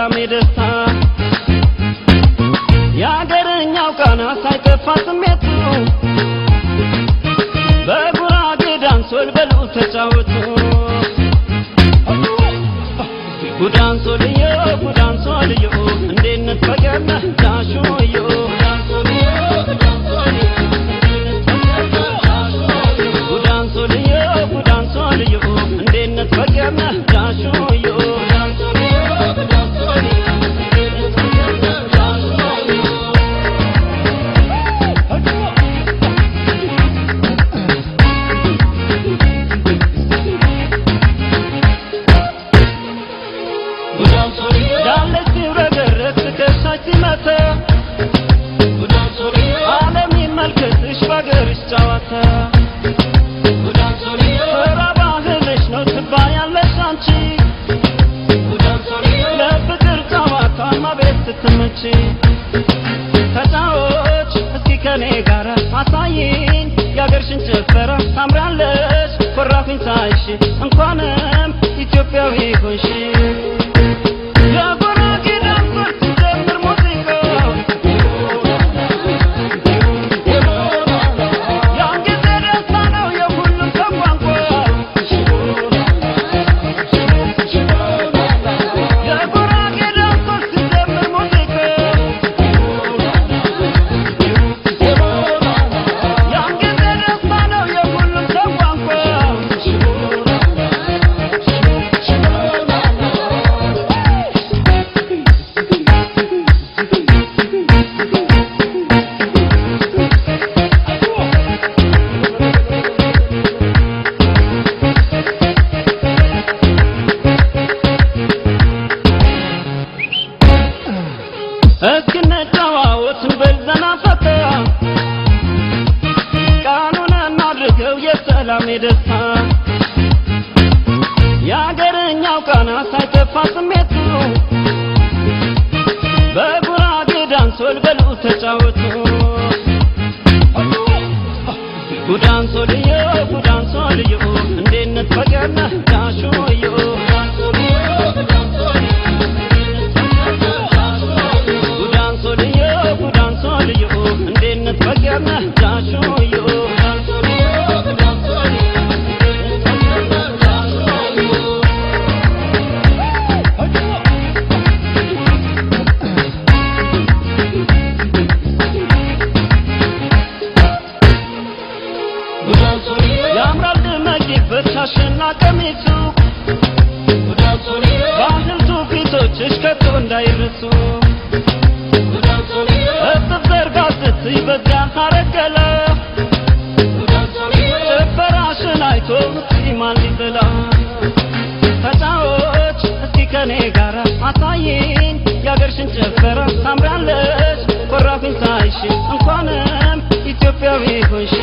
የሰላም የደስታ ያገረኛው ቃና ሳይጠፋ ስሜቱ በጉራጌ ዳንሶል በሉ ተጫወቱ ጉዳንሶልዮ ጉዳንሶልዮ እንዴት ነፈገና ዳሾዮ ከታዎች እስኪ ከኔ ጋር አሳይኝ ያገርሽን ጭፈራ ታምራለሽ ኮራኩኝ ሳይሽ እንኳንም ኢትዮጵያዊ ሆንሽ የጉራጌ ዳንሶል ሲጀምር ሙዚቃው ያን ጊዜ ደስታ ነው የሁሉም ሰው ቋንቋ የጉራጌ ዳንሶል ሲጀምር ሙዚቃው እስክንጨዋወት በልዘና ፈታ ቃኑን እናድርገው የሰላም የደስታ ያገረኛው ቃና ሳይጠፋ ስሜቱ በጉራጌ ዳንሶል በሉ ተጫወቱ ጉዳንሶልዮ ጉዳንሶልዮ እንዴት ነፈገና ዳሾዮ ያምራል ድመቂበት ሻሽና ቀሚሱ ባህል ትውፊቶችሽ ከቶ እንዳይረሱ እጥፍ ዘርጋ ስትይ በዚያ አረገለ ጭፈራሽን አይቶ ማን ሊጥላ ተጫዎች እስኪ ከኔ ጋር አሳይኝ ያገርሽን ጭፈራ ታምራለሽ ኮራኩኝ ሳይሽ እንኳንም ኢትዮጵያዊ ሆንሽ